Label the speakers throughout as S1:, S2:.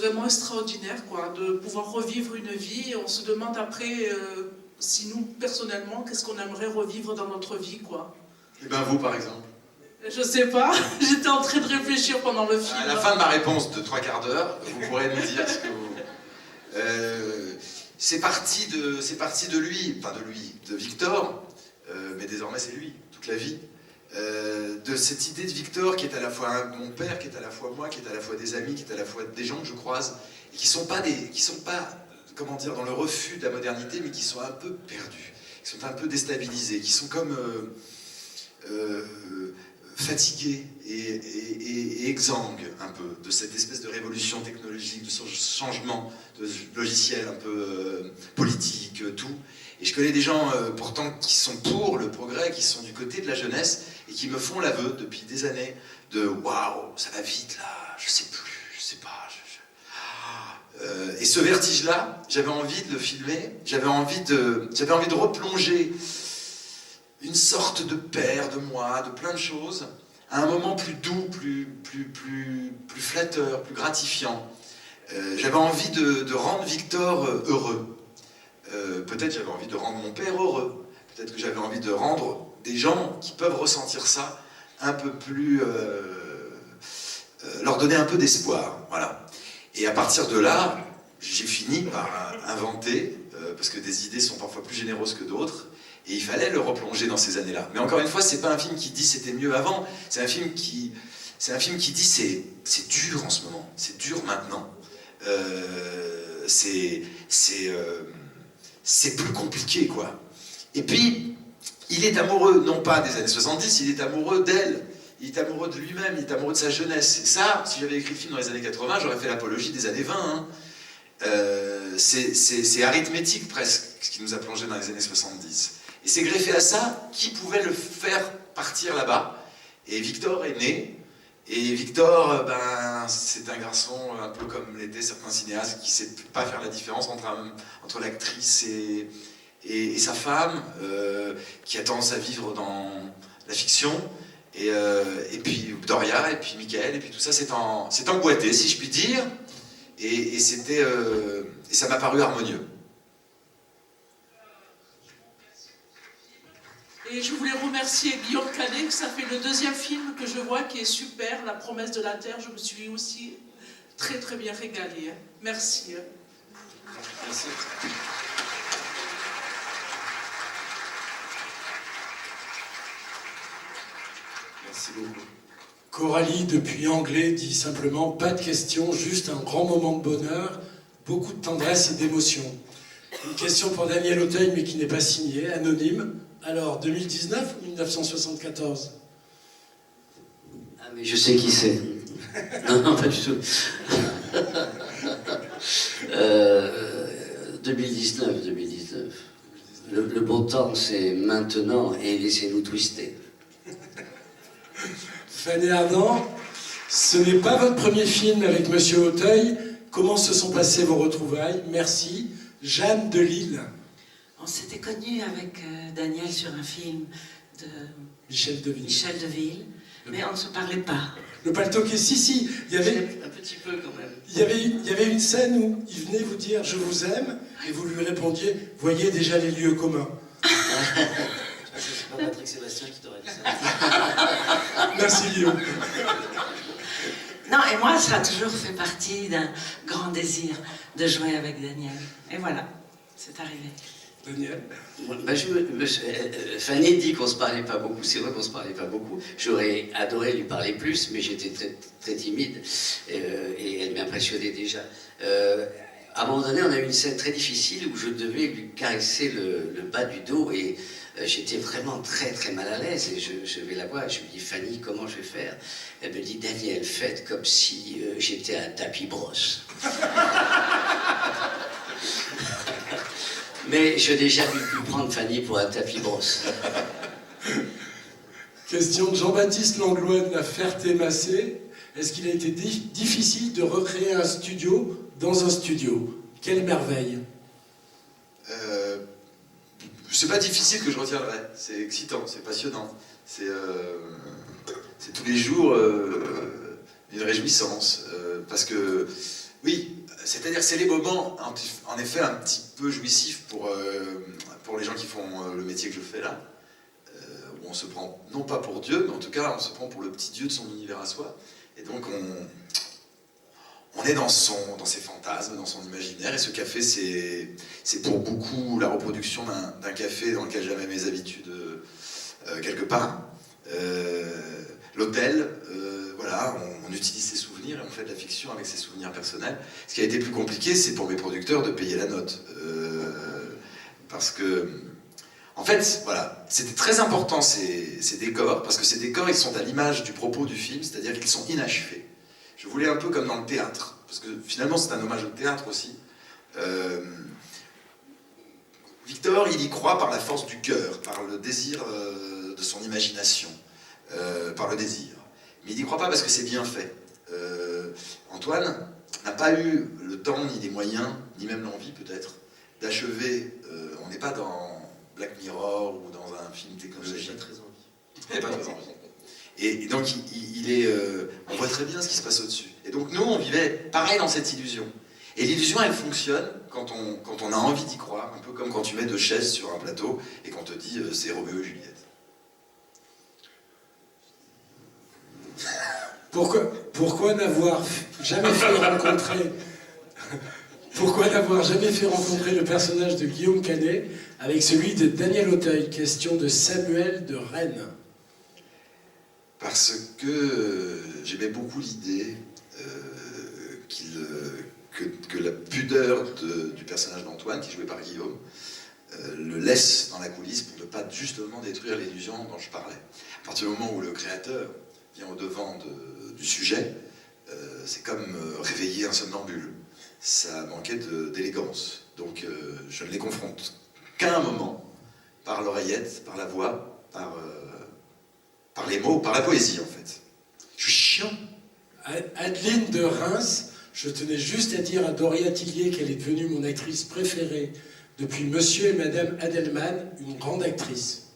S1: Vraiment extraordinaire, quoi, de pouvoir revivre une vie. Et on se demande après, si nous, personnellement, qu'est-ce qu'on aimerait revivre dans notre vie, quoi.
S2: Et ben vous, par exemple.
S1: Je sais pas, j'étais en train de réfléchir pendant le film.
S2: À la fin de ma réponse de 3/4 d'heure, vous pourrez me dire ce que vous... c'est parti de lui, enfin de lui, de Victor, mais désormais c'est lui, toute la vie. De cette idée de Victor qui est à la fois mon père, qui est à la fois moi, qui est à la fois des amis, qui est à la fois des gens que je croise, et qui sont pas, comment dire, dans le refus de la modernité, mais qui sont un peu perdus, qui sont un peu déstabilisés, qui sont comme fatigués et exsangues un peu de cette espèce de révolution technologique, de ce changement de logiciel un peu politique, tout. Et je connais des gens pourtant qui sont pour le progrès, qui sont du côté de la jeunesse et qui me font l'aveu depuis des années de waouh, ça va vite là, je sais plus, je sais pas. Et ce vertige-là, j'avais envie de le filmer, j'avais envie de replonger une sorte de père, de moi, de plein de choses, à un moment plus doux, plus flatteur, plus gratifiant. J'avais envie de rendre Victor heureux. Peut-être j'avais envie de rendre mon père heureux. Peut-être que j'avais envie de rendre des gens qui peuvent ressentir ça un peu plus... leur donner un peu d'espoir. Voilà. Et à partir de là, j'ai fini par inventer, parce que des idées sont parfois plus généreuses que d'autres, et il fallait le replonger dans ces années-là. Mais encore une fois, c'est pas un film qui dit c'était mieux avant, c'est un film qui dit c'est dur en ce moment, c'est dur maintenant. C'est plus compliqué, quoi. Et puis, il est amoureux, non pas des années 70, il est amoureux d'elle. Il est amoureux de lui-même, il est amoureux de sa jeunesse. Et ça, si j'avais écrit le film dans les années 80, j'aurais fait l'apologie des années 20. Hein. C'est arithmétique presque, ce qui nous a plongé dans les années 70. Et c'est greffé à ça, qui pouvait le faire partir là-bas. Et Victor est né. Et Victor, c'est un garçon un peu comme l'étaient certains cinéastes qui ne sait pas faire la différence entre l'actrice et sa femme, qui a tendance à vivre dans la fiction. Et puis Doria, et puis Michael, et puis tout ça, c'est emboîté, si je puis dire. Et ça m'a paru harmonieux.
S1: Et je voulais remercier Guillaume Canet, que ça fait le deuxième film que je vois qui est super, La promesse de la terre. Je me suis aussi très très bien régalée. Merci.
S2: Merci. Merci beaucoup.
S3: Coralie, depuis Anglais, dit simplement « pas de questions, juste un grand moment de bonheur, beaucoup de tendresse et d'émotion ». Une question pour Daniel Auteuil, mais qui n'est pas signée, anonyme. Alors, 2019 ou 1974 ?
S4: Ah, mais je sais qui c'est. Non, pas du tout. 2019. Le bon temps, c'est maintenant et laissez-nous twister.
S3: Fanny Ardant, ce n'est pas votre premier film avec Monsieur Auteuil. Comment se sont passées vos retrouvailles? Merci. Jeanne de Lille.
S5: On s'était connus avec Daniel sur un film de
S3: Michel
S5: Deville, mais on ne se parlait pas.
S3: Le paltoquet, si, il y avait...
S4: Un petit peu quand même.
S3: Il y avait une scène où il venait vous dire « je vous aime » et vous lui répondiez « voyez déjà les lieux communs ».
S4: C'est pas Patrick Sébastien qui t'aurait dit ça.
S3: Merci Guillaume.
S5: Non, et moi, ça a toujours fait partie d'un grand désir de jouer avec Daniel. Et voilà, c'est arrivé.
S3: Daniel?
S4: Fanny dit qu'on se parlait pas beaucoup. C'est vrai qu'on se parlait pas beaucoup. J'aurais adoré lui parler plus, mais j'étais très, très timide et elle m'impressionnait déjà. À un moment donné, on a eu une scène très difficile où je devais lui caresser le bas du dos et j'étais vraiment très très mal à l'aise et je vais la voir et je lui dis Fanny, comment je vais faire? Elle me dit Daniel, faites comme si j'étais un tapis brosse. Mais je n'ai jamais pu prendre Fanny pour un tapis brosse.
S3: Question de Jean-Baptiste Langlois de la Ferté-Massé. Est-ce qu'il a été difficile de recréer un studio dans un studio? Quelle merveille!
S2: C'est pas difficile que je retiendrai, c'est excitant, c'est passionnant. C'est tous les jours une réjouissance, parce que Oui, c'est-à-dire c'est les moments, en effet, un petit peu jouissifs pour les gens qui font le métier que je fais là, où on se prend, non pas pour Dieu, mais en tout cas, on se prend pour le petit Dieu de son univers à soi. Et donc, on est dans ses fantasmes, dans son imaginaire, et ce café, c'est pour beaucoup la reproduction d'un café dans lequel j'avais mes habitudes quelque part. L'hôtel, voilà, on utilise ses souvenirs et on fait de la fiction avec ses souvenirs personnels. Ce qui a été plus compliqué, c'est pour mes producteurs de payer la note. Parce que, en fait, voilà, c'était très important ces décors, parce que ces décors, ils sont à l'image du propos du film, c'est-à-dire qu'ils sont inachevés. Je voulais un peu comme dans le théâtre, parce que finalement c'est un hommage au théâtre aussi. Victor, il y croit par la force du cœur, par le désir de son imagination, par le désir. Mais il n'y croit pas parce que c'est bien fait. Antoine n'a pas eu le temps, ni les moyens, ni même l'envie peut-être, d'achever. On n'est pas dans Black Mirror ou dans un film technologique.
S6: J'ai pas très envie.
S2: Il n'a pas très envie. Et donc, on voit très bien ce qui se passe au-dessus. Et donc, nous, on vivait pareil dans cette illusion. Et l'illusion, elle fonctionne quand on a envie d'y croire, un peu comme quand tu mets deux chaises sur un plateau et qu'on te dit c'est Roméo et Juliette.
S3: Pourquoi n'avoir jamais fait rencontrer le personnage de Guillaume Canet avec celui de Daniel Auteuil? Question de Samuel de Rennes.
S2: Parce que j'aimais beaucoup l'idée que la pudeur du personnage d'Antoine, qui est joué par Guillaume, le laisse dans la coulisse pour ne pas justement détruire l'illusion dont je parlais. À partir du moment où le créateur vient au-devant du sujet, c'est comme réveiller un somnambule. Ça manquait d'élégance. Donc je ne les confronte qu'à un moment, par l'oreillette, par la voix, par les mots, par la poésie en fait. Je suis chiant.
S3: Adeline de Reims, je tenais juste à dire à Doria Tillier qu'elle est devenue mon actrice préférée depuis Monsieur et Madame Adelman, une grande actrice.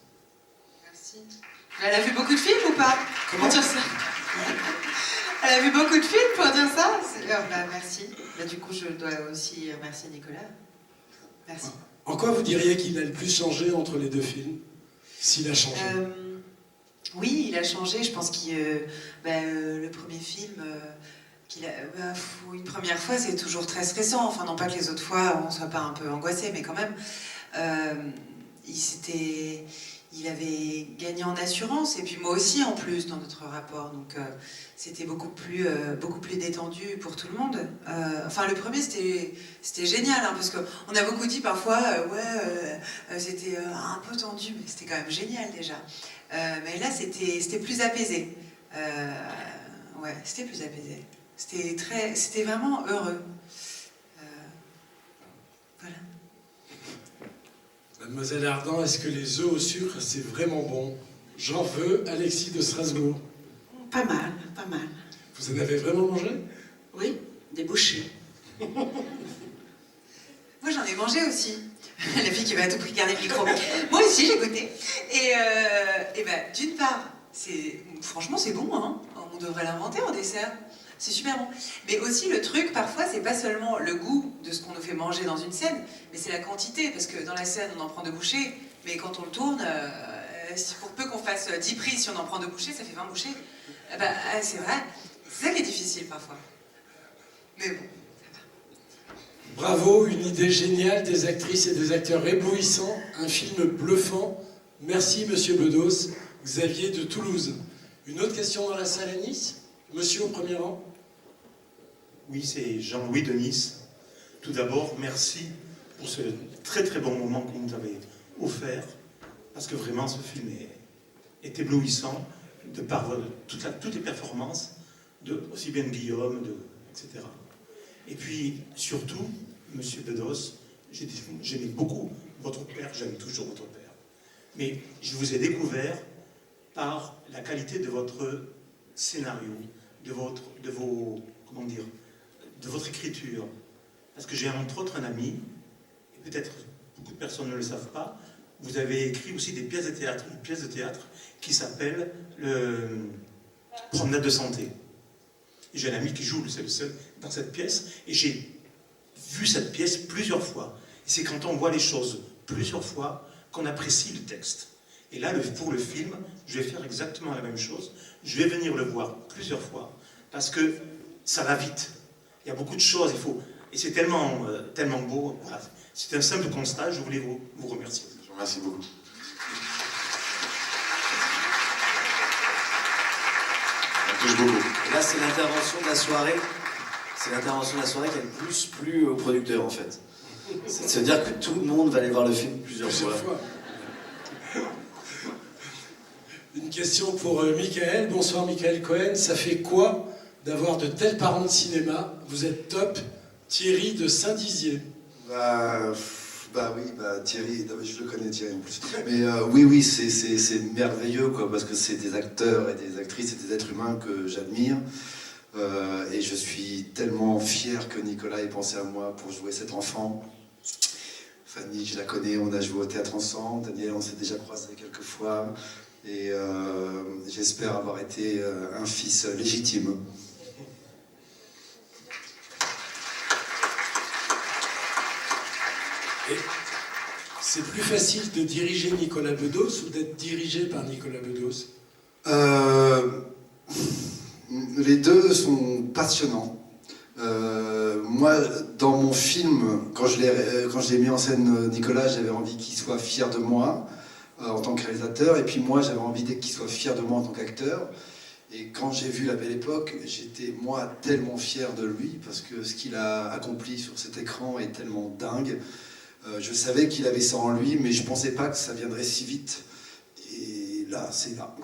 S7: Merci. Elle a vu beaucoup de films ou pas?
S3: Comment
S7: dire ça? Elle a vu beaucoup de films pour dire ça? Merci. Du coup, je dois aussi remercier Nicolas. Merci.
S3: En quoi vous diriez qu'il a le plus changé entre les deux films? S'il a changé.
S7: Oui, il a changé. Je pense que le premier film, une première fois, c'est toujours très stressant. Enfin, non pas que les autres fois, on ne soit pas un peu angoissé, mais quand même, il avait gagné en assurance, et puis moi aussi en plus dans notre rapport. Donc c'était beaucoup plus détendu pour tout le monde. Enfin, le premier, c'était génial, hein, parce qu'on a beaucoup dit parfois, c'était un peu tendu, mais c'était quand même génial déjà. Mais là, c'était plus apaisé. C'était plus apaisé. C'était vraiment heureux. Voilà.
S3: Mademoiselle Ardan, est-ce que les œufs au sucre, c'est vraiment bon? J'en veux, Alexis de Strasbourg.
S5: Pas mal, pas mal.
S3: Vous en avez vraiment mangé?
S5: Oui, des bouchées.
S7: Moi, j'en ai mangé aussi. La fille qui va à tout prix garder le micro. Moi aussi, j'ai goûté. Et d'une part, franchement, c'est bon, hein. On devrait l'inventer en dessert. C'est super bon. Mais aussi, le truc, parfois, c'est pas seulement le goût de ce qu'on nous fait manger dans une scène, mais c'est la quantité. Parce que dans la scène, on en prend 2 bouchées, mais quand on le tourne, pour peu qu'on fasse 10 prises, si on en prend 2 bouchées, ça fait 20 bouchées. C'est vrai. C'est ça qui est difficile, parfois. Mais bon.
S3: Bravo, une idée géniale, des actrices et des acteurs éblouissants, un film bluffant. Merci, monsieur Bedos. Xavier de Toulouse. Une autre question dans la salle à Nice? Monsieur au premier rang?
S6: Oui, c'est Jean-Louis de Nice. Tout d'abord, merci pour ce très très bon moment que vous nous avez offert, parce que vraiment ce film est éblouissant de par toutes les performances, aussi bien de Guillaume, etc. Et puis surtout, monsieur Bedos, j'aimais beaucoup votre père, j'aime toujours votre père, mais je vous ai découvert par la qualité de votre scénario, de votre écriture. Parce que j'ai entre autres un ami, et peut-être beaucoup de personnes ne le savent pas, vous avez écrit aussi des pièces de théâtre, une pièce de théâtre qui s'appelle le Promenade de santé. Et j'ai un ami qui joue, c'est le seul dans cette pièce, et j'ai vu cette pièce plusieurs fois. Et c'est quand on voit les choses plusieurs fois qu'on apprécie le texte. Et là, pour le film, je vais faire exactement la même chose. Je vais venir le voir plusieurs fois, parce que ça va vite. Il y a beaucoup de choses, et c'est tellement, tellement beau. Voilà. C'est un simple constat, je voulais vous remercier.
S2: Je vous remercie beaucoup. Ça touche beaucoup.
S8: Et là, c'est l'intervention de la soirée. C'est l'intervention de la soirée qui a le plus plu au producteur, en fait. C'est de se dire que tout le monde va aller voir le film plusieurs fois.
S3: Une question pour Michael. Bonsoir Michael Cohen. Ça fait quoi d'avoir de tels parents de cinéma? Vous êtes top. Thierry de Saint-Dizier.
S9: Thierry, non, je le connais Thierry en plus. Mais oui, c'est merveilleux, quoi, parce que c'est des acteurs et des actrices et des êtres humains que j'admire. Et je suis tellement fier que Nicolas ait pensé à moi pour jouer cet enfant. Fanny, je la connais, on a joué au théâtre ensemble. Daniel, on s'est déjà croisé quelques fois. Et j'espère avoir été un fils légitime.
S3: Et c'est plus facile de diriger Nicolas Bedos ou d'être dirigé par Nicolas Bedos?
S9: Les deux sont passionnants. Moi, dans mon film, quand je l'ai mis en scène, Nicolas, j'avais envie qu'il soit fier de moi en tant que réalisateur, et puis moi, j'avais envie qu'il soit fier de moi en tant qu'acteur. Et quand j'ai vu La Belle Époque, j'étais, moi, tellement fier de lui, parce que ce qu'il a accompli sur cet écran est tellement dingue. Je savais qu'il avait ça en lui, mais je ne pensais pas que ça viendrait si vite. Et là, c'est là.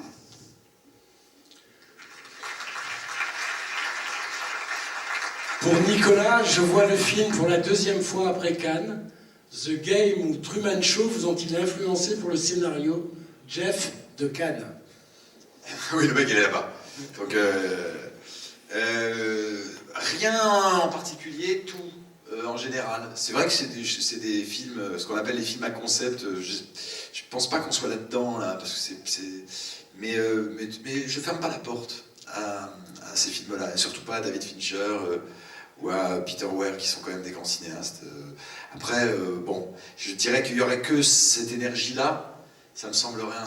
S3: Pour Nicolas, je vois le film pour la deuxième fois après Cannes. The Game ou Truman Show vous ont-ils influencé pour le scénario? Jeff de Cannes.
S2: Oui, le mec, il est là-bas. Donc, rien en particulier, tout en général. C'est vrai que c'est des films, ce qu'on appelle les films à concept. Je pense pas qu'on soit là-dedans, là, parce que mais je ferme pas la porte à ces films-là, et surtout pas à David Fincher ou à Peter Weir, qui sont quand même des grands cinéastes. Après, bon, je dirais qu'il y aurait que cette énergie-là. Ça me semblerait